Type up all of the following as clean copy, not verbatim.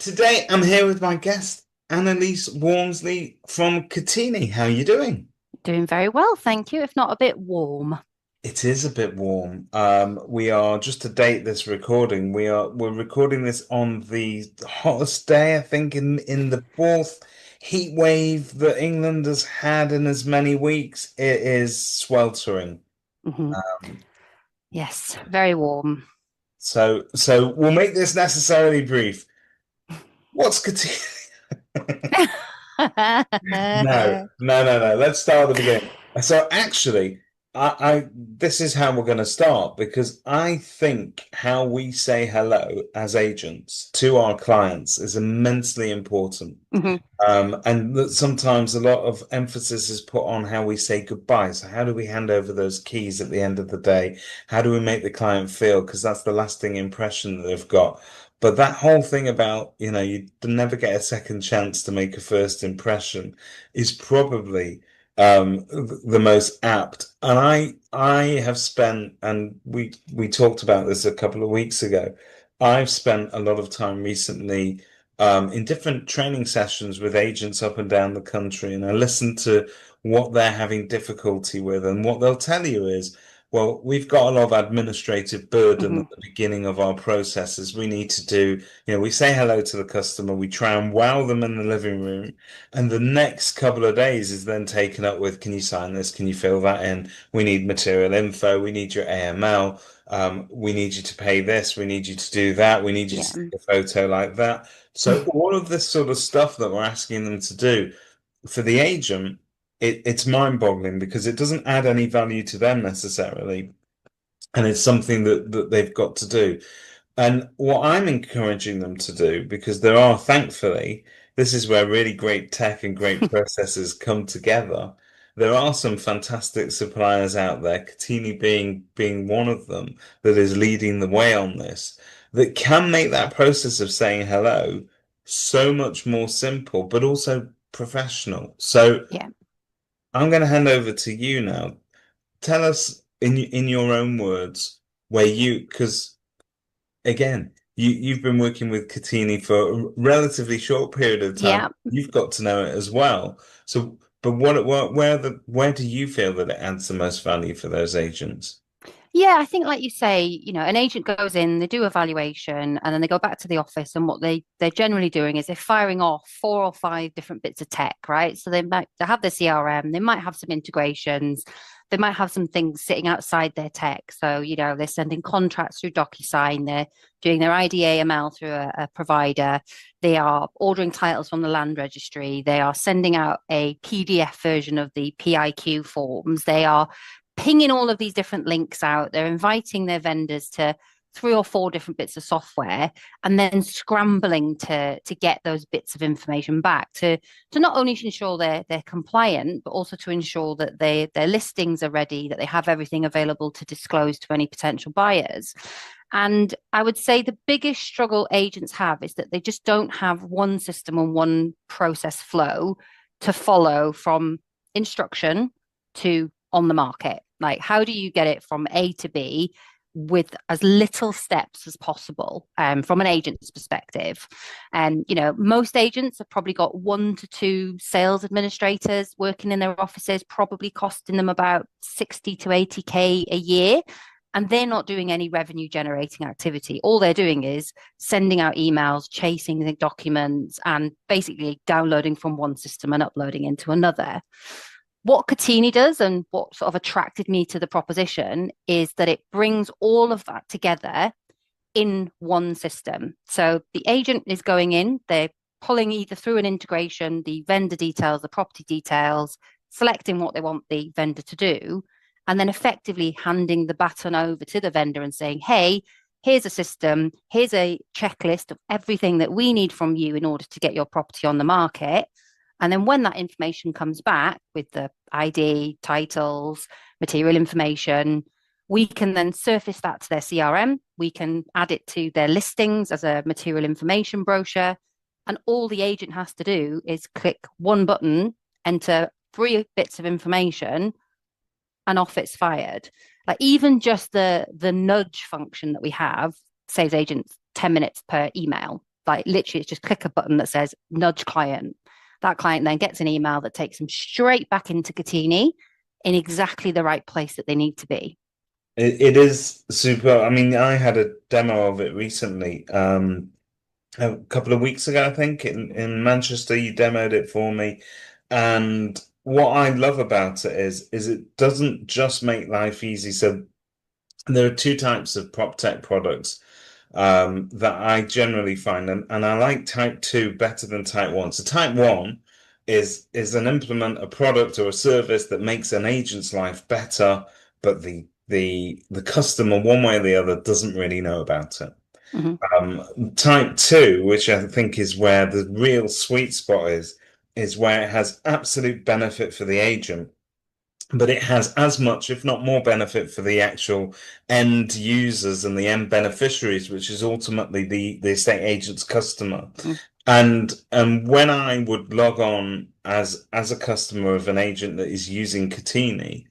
Today I'm here with my guest, Anneliese Wormsley from Cattini. How are you doing? Doing very well, thank you, if not a bit warm. It is a bit warm. We are just to date this recording. We're recording this on the hottest day, I think, in the fourth heat wave that England has had in as many weeks. It is sweltering. Mhm. Um, Yes, very warm. so we'll make this necessarily brief. What's Cattini? No. Let's start at the beginning. So actually, this is how we're going to start because I think how we say hello as agents to our clients is immensely important. Mhm. And that sometimes a lot of emphasis is put on how we say goodbye. So how do we hand over those keys at the end of the day? How do we make the client feel? Because that's the lasting impression that they've got. But that whole thing about, you never get a second chance to make a first impression is probably the most apt. And I have spent, and we talked about this a couple of weeks ago. I've spent a lot of time recently in different training sessions with agents up and down the country, and I listen to what they're having difficulty with, and what they'll tell you is, well, we've got a lot of administrative burden Mhm. at the beginning of our processes. We need to do, we say hello to the customer, we try and wow them in the living room, and the next couple of days is then taken up with, can you sign this? Can you fill that in? We need material info. We need your AML. We need you to pay this. We need you to do that. We need you Yeah. to take a photo like that. So all of this sort of stuff that we're asking them to do for the agent, it's mind-boggling because it doesn't add any value to them necessarily, and it's something that they've got to do. And what I'm encouraging them to do, because there are, thankfully, this is where really great tech and great processes come together. There are some fantastic suppliers out there, Kotini being one of them, that is leading the way on this, that can make that process of saying hello so much more simple, but also professional. So Yeah. I'm going to hand over to you now. Tell us in your own words where because again, you've been working with Cattini for a relatively short period of time. Yeah. You've got to know it as well. So, but where do you feel that it adds the most value for those agents? Yeah, I think like you say, an agent goes in, they do evaluation, and then they go back to the office, and what they're generally doing is they're firing off four or five different bits of tech, right? So they have their CRM, they might have some integrations, they might have some things sitting outside their tech. So, they're sending contracts through DocuSign, they're doing their IDAML through a provider, they are ordering titles from the land registry, they are sending out a PDF version of the PIQ forms, they are pinging all of these different links out. They're inviting their vendors to three or four different bits of software and then scrambling to get those bits of information back to not only ensure they're compliant, but also to ensure that their listings are ready, that they have everything available to disclose to any potential buyers. And I would say the biggest struggle agents have is that they just don't have one system and one process flow to follow from instruction to on the market. Like, how do you get it from A to B with as little steps as possible from an agent's perspective? And, most agents have probably got one to two sales administrators working in their offices, probably costing them about 60 to 80K a year. And they're not doing any revenue generating activity. All they're doing is sending out emails, chasing the documents, and basically downloading from one system and uploading into another. What Cattini does and what sort of attracted me to the proposition is that it brings all of that together in one system. So the agent is going in, they're pulling either through an integration, the vendor details, the property details, selecting what they want the vendor to do, and then effectively handing the baton over to the vendor and saying, hey, here's a system, here's a checklist of everything that we need from you in order to get your property on the market. And then when that information comes back with the ID, titles, material information, we can then surface that to their CRM. We can add it to their listings as a material information brochure. And all the agent has to do is click one button, enter three bits of information, and off it's fired. Like even just the nudge function that we have saves agents 10 minutes per email. like literally, it's just click a button that says nudge client. That client then gets an email that takes them straight back into Cattini in exactly the right place that they need to be. It is super. I mean, I had a demo of it recently, a couple of weeks ago, I think, in Manchester. You demoed it for me. And what I love about it is it doesn't just make life easy. So there are two types of prop tech products that I generally find, and I like type two better than type one. So type one is an implement a product or a service that makes an agent's life better, but the customer, one way or the other, doesn't really know about it. Mhm. Type two, which I think is where the real sweet spot is where it has absolute benefit for the agent, but it has as much, if not more, benefit for the actual end users and the end beneficiaries, which is ultimately the estate agent's customer. Mm. And when I would log on as a customer of an agent that is using Kotini,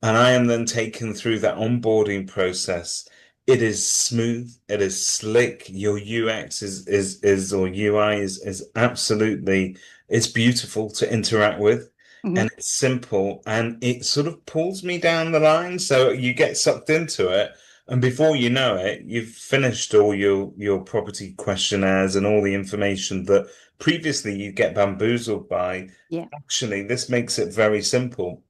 and I am then taken through that onboarding process, it is smooth, it is slick. Your UX is or UI is absolutely, it's beautiful to interact with, Mhm. and it's simple, and it sort of pulls me down the line. So you get sucked into it, and before you know it, you've finished all your property questionnaires and all the information that previously you get bamboozled by. Yeah. Actually, this makes it very simple.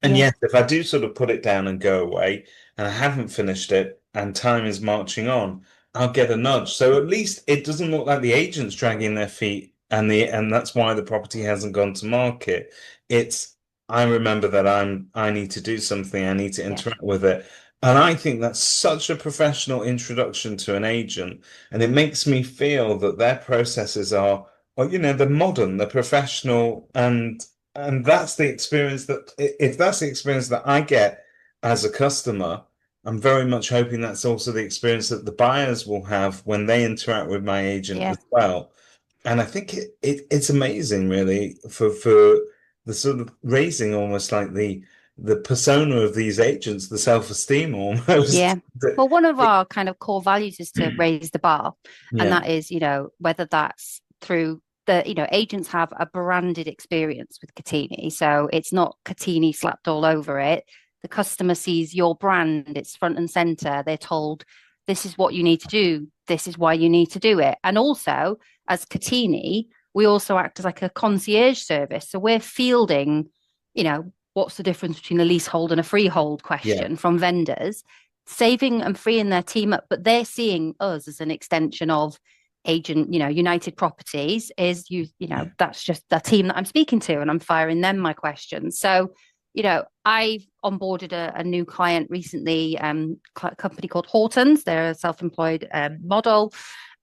And Yeah. yes, if I do sort of put it down and go away, and I haven't finished it, and time is marching on, I'll get a nudge. So at least it doesn't look like the agent's dragging their feet, and that's why the property hasn't gone to market. It's I remember that I need to do something, I need to Yeah. interact with it. And I think that's such a professional introduction to an agent. And it makes me feel that their processes are, well, they're modern, they're professional, and that's the experience that, if that's the experience that I get as a customer, I'm very much hoping that's also the experience that the buyers will have when they interact with my agent Yeah. as well. And I think it's amazing, really, for the sort of raising almost like the persona of these agents, the self-esteem almost. Yeah. Well, one of our kind of core values is to raise the bar. And Yeah, that is, whether that's through agents have a branded experience with Cattini. So it's not Cattini slapped all over it. The customer sees your brand, it's front and center. They're told, this is what you need to do. This is why you need to do it. And also, as Cattini, we also act as like a concierge service. So we're fielding, what's the difference between a leasehold and a freehold yeah, question from vendors, saving and freeing their team up, but they're seeing us as an extension of agent, United Properties is that's just the team that I'm speaking to and I'm firing them my questions. So, I've onboarded a new client recently, a company called Hortons. They're a self-employed model.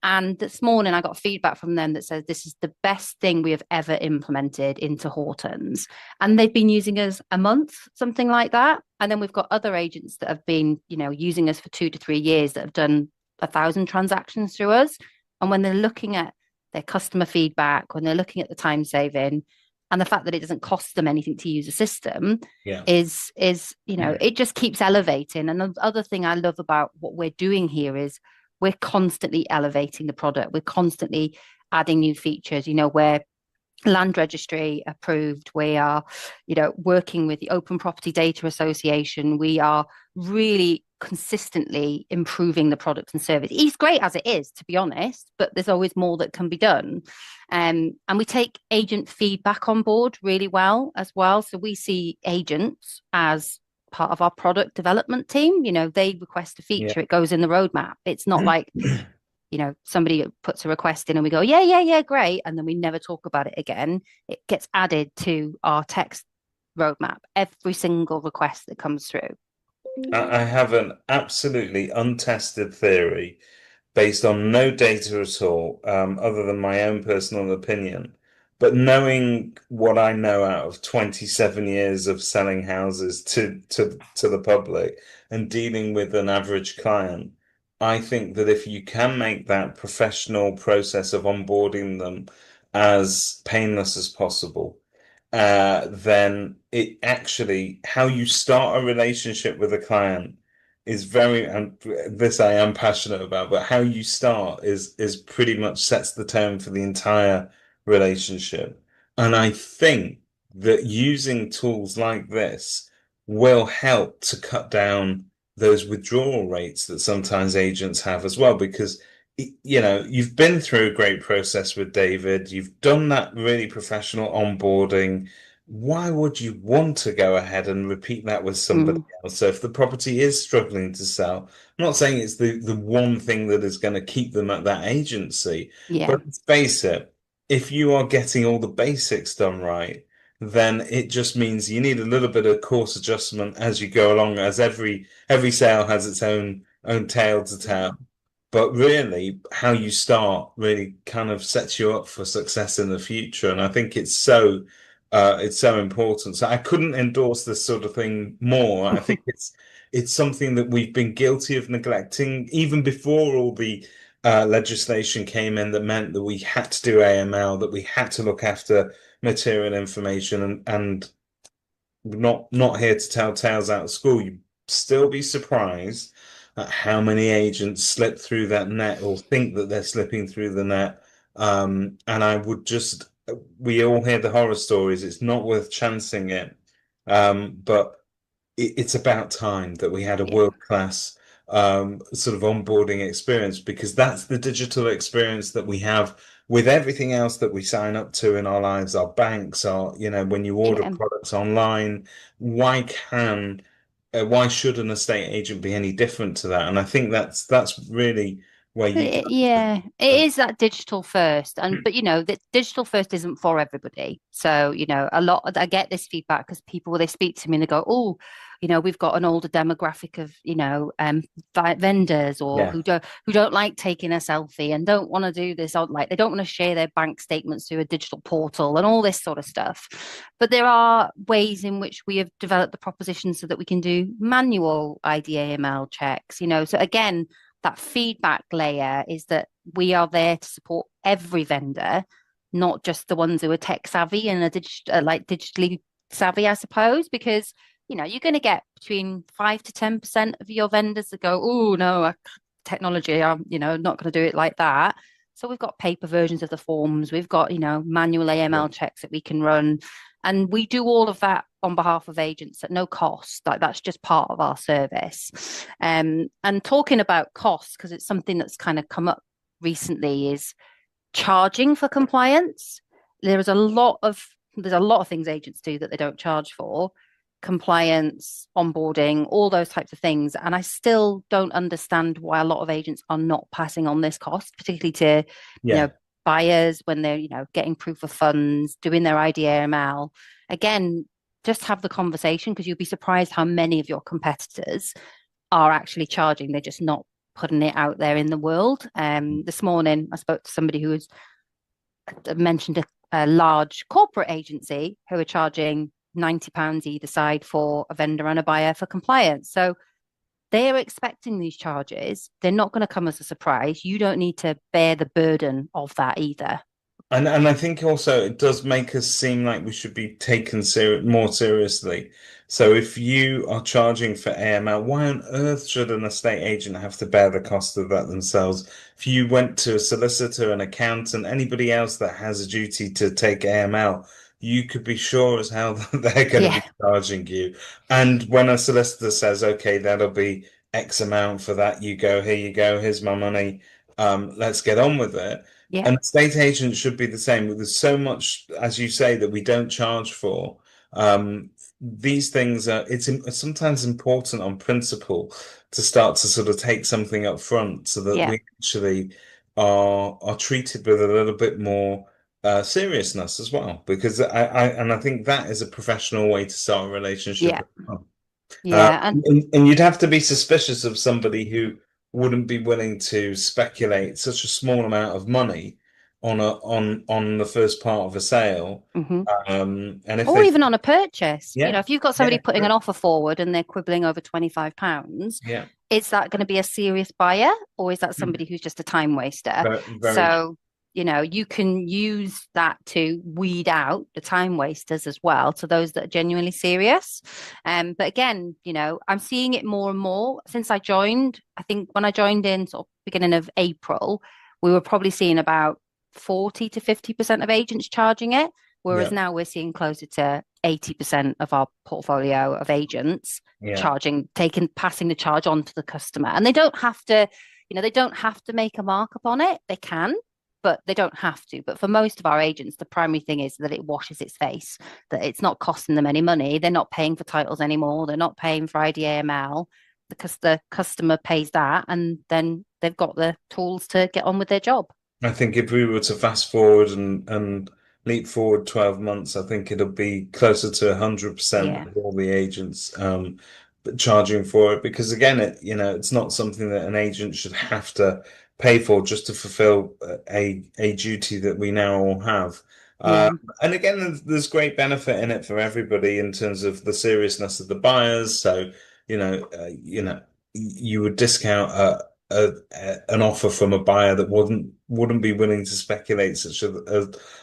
And this morning I got feedback from them that says this is the best thing we have ever implemented into Hortons. And they've been using us a month, something like that. And then we've got other agents that have been, using us for 2 to 3 years that have done 1,000 transactions through us. And when they're looking at their customer feedback, when they're looking at the time saving and the fact that it doesn't cost them anything to use a system yeah, is it just keeps elevating. And the other thing I love about what we're doing here is we're constantly elevating the product. We're constantly adding new features. We're land registry approved. We are, working with the Open Property Data Association. We are really consistently improving the product and service. It's great as it is, to be honest, but there's always more that can be done. And we take agent feedback on board really well as well. So we see agents as part of our product development team. They request a yeah. feature, it goes in the roadmap. It's not like somebody puts a request in and we go, yeah, yeah, yeah, great. And then we never talk about it again. It gets added to our text roadmap, every single request that comes through. I have an absolutely untested theory based on no data at all, other than my own personal opinion. But knowing what I know out of 27 years of selling houses to the public and dealing with an average client, I think that if you can make that professional process of onboarding them as painless as possible, then it actually, how you start a relationship with a client is very, and this I am passionate about, but how you start is pretty much sets the tone for the entire relationship. And I think that using tools like this will help to cut down those withdrawal rates that sometimes agents have as well, because you've been through a great process with David, you've done that really professional onboarding. Why would you want to go ahead and repeat that with somebody Mm, else? So if the property is struggling to sell, I'm not saying it's the one thing that is going to keep them at that agency, yeah, but let's face it, if you are getting all the basics done right, then it just means you need a little bit of course adjustment as you go along, as every sale has its own tale to tell. But really, how you start really kind of sets you up for success in the future. And I think it's so important. So I couldn't endorse this sort of thing more. I think it's something that we've been guilty of neglecting even before all the legislation came in that meant that we had to do AML, that we had to look after material information and not here to tell tales out of school. You'd still be surprised at how many agents slip through that net or think that they're slipping through the net. And I would just, we all hear the horror stories. It's not worth chancing it. But it's about time that we had a yeah, world-class sort of onboarding experience because that's the digital experience that we have with everything else that we sign up to in our lives, our banks, when you order yeah. products online, why can, why should an estate agent be any different to that? And I think that's really where you come Yeah, it is that digital first, but the digital first isn't for everybody. So a lot. I get this feedback because people they speak to me and they go, "Oh, we've got an older demographic of vendors or yeah, who don't like taking a selfie and don't want to do this, or like they don't want to share their bank statements through a digital portal and all this sort of stuff." But there are ways in which we have developed the proposition so that we can do manual IDAML checks. So again that feedback layer is that we are there to support every vendor, not just the ones who are tech savvy and are like digitally savvy, I suppose, because you're going to get between 5 to 10% of your vendors that go, oh no, technology, I'm not going to do it like that. So we've got paper versions of the forms, we've got manual yeah, AML checks that we can run, and we do all of that on behalf of agents at no cost. Like that's just part of our service. And talking about costs, because it's something that's kind of come up recently, is charging for compliance. There's a lot of things agents do that they don't charge for. Compliance, onboarding, all those types of things. And I still don't understand why a lot of agents are not passing on this cost, particularly to, you yeah. know, buyers when they're, getting proof of funds, doing their IDAML. Again, just have the conversation because you'll be surprised how many of your competitors are actually charging. They're just not putting it out there in the world. This morning, I spoke to somebody who was mentioned a large corporate agency who are charging £90 either side for a vendor and a buyer for compliance. So they're expecting these charges. They're not going to come as a surprise. You don't need to bear the burden of that either. And I think also it does make us seem like we should be taken more seriously. So if you are charging for AML, why on earth should an estate agent have to bear the cost of that themselves? If you went to a solicitor, an accountant, anybody else that has a duty to take AML, you could be sure as hell that they're going to Yeah, be charging you. And when a solicitor says, okay, that'll be X amount for that, you go, here you go, here's my money. Let's get on with it. yeah, An estate agent should be the same. There's so much, as you say, that we don't charge for. These things are, it's sometimes important on principle to start to sort of take something up front so that yeah, we actually are treated with a little bit more seriousness as well. Because I think that is a professional way to start a relationship yeah, as well. yeah. And And you'd have to be suspicious of somebody who wouldn't be willing to speculate such a small amount of money on the first part of a sale. mhm. And if Or they, even on a purchase, yeah, if you've got somebody yeah, putting an offer forward and they're quibbling over £25, yeah, is that going to be a serious buyer or is that somebody who's just a time waster? very, very true. So you can use that to weed out the time wasters as well, to those that are genuinely serious. But again, I'm seeing it more and more since I joined. I think when I joined in sort of beginning of April, we were probably seeing about 40 to 50% of agents charging it, whereas Yeah. now we're seeing closer to 80% of our portfolio of agents Yeah. passing the charge on to the customer. And they don't have to make a markup on it. They can, but they don't have to. But for most of our agents, the primary thing is that it washes its face, that it's not costing them any money. They're not paying for titles anymore. They're not paying for IDAML because the customer pays that, and then they've got the tools to get on with their job. I think if we were to fast forward and leap forward 12 months, I think it'll be closer to 100% Yeah. of all the agents charging for it, because again, it's not something that an agent should have to pay for just to fulfill a duty that we now all have. Uh, Yeah. and again, there's great benefit in it for everybody in terms of the seriousness of the buyers. So, you would discount an offer from a buyer that wouldn't be willing to speculate such a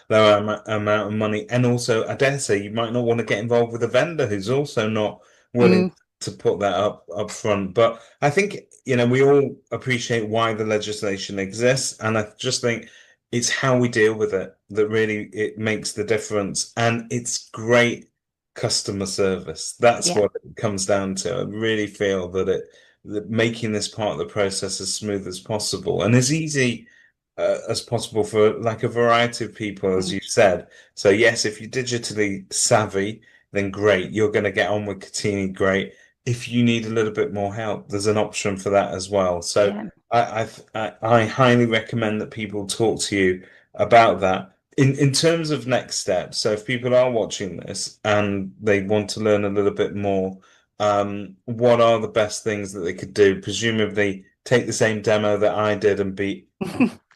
low amount of money. And also, I dare say, you might not want to get involved with a vendor who's also not willing Mm, to put that up front. But I think, we all appreciate why the legislation exists, and I just think it's how we deal with it that really it makes the difference. And it's great customer service. That's yeah. what it comes down to. I really feel that making this part of the process as smooth as possible and as easy as possible for like a variety of people, as Mm, you said. So yes, if you're digitally savvy, then great, you're going to get on with Cattini, great. If you need a little bit more help, there's an option for that as well. So yeah. I highly recommend that people talk to you about that. In terms of next steps, so if people are watching this and they want to learn a little bit more, what are the best things that they could do? Presumably take the same demo that I did and be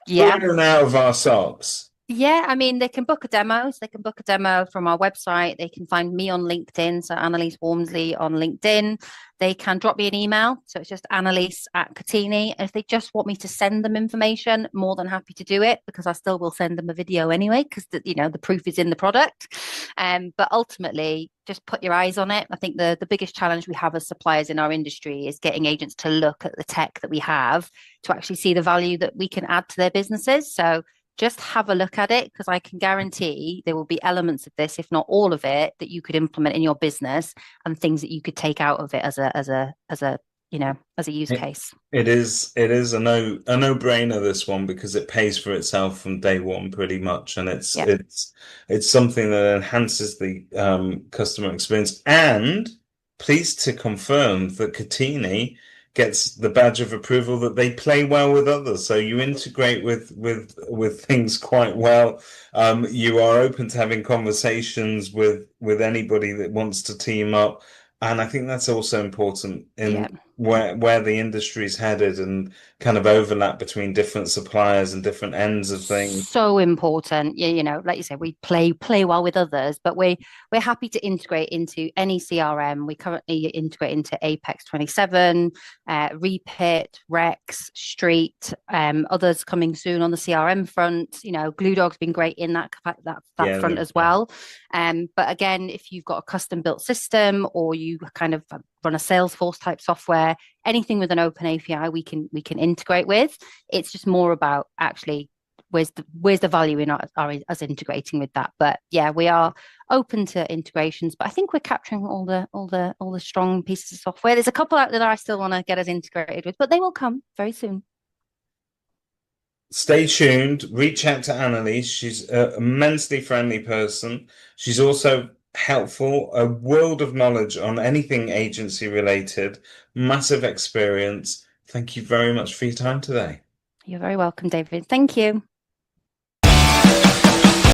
Yeah. in and out of our socks. Yeah, I mean, they can book a demo. So they can book a demo from our website. They can find me on LinkedIn. So Anneliese Wormsley on LinkedIn. They can drop me an email. So it's just Anneliese at Cattini. And if they just want me to send them information, more than happy to do it, because I still will send them a video anyway, because the proof is in the product. But ultimately, just put your eyes on it. I think the biggest challenge we have as suppliers in our industry is getting agents to look at the tech that we have to actually see the value that we can add to their businesses. So just have a look at it, because I can guarantee there will be elements of this, if not all of it, that you could implement in your business, and things that you could take out of it as a use It, case. it is a no-brainer, this one, because it pays for itself from day one pretty much, and it's Yeah. it's it's something that enhances the customer experience. And pleased to confirm that Kotini gets the badge of approval that they play well with others. So you integrate with things quite well. You are open to having conversations with anybody that wants to team up. And I think that's also important in Yeah. where the industry is headed, and kind of overlap between different suppliers and different ends of things. So important. Yeah, like you said, we play well with others, but we're happy to integrate into any CRM. We currently integrate into Apex 27, Repit, Rex, Street, others coming soon on the CRM front. Glue been great in that Yeah, front as well. But again, if you've got a custom built system, or you kind of run a Salesforce type software, anything with an open API we can integrate with. It's just more about actually where's the value in us integrating with that. But yeah, we are open to integrations, but I think we're capturing all the strong pieces of software. There's a couple out there that I still want to get us integrated with, but they will come very soon. Stay tuned. Reach out to Annalise. She's an immensely friendly person. She's also helpful, a world of knowledge on anything agency related, massive experience. Thank you very much for your time today. You're very welcome, David. Thank you.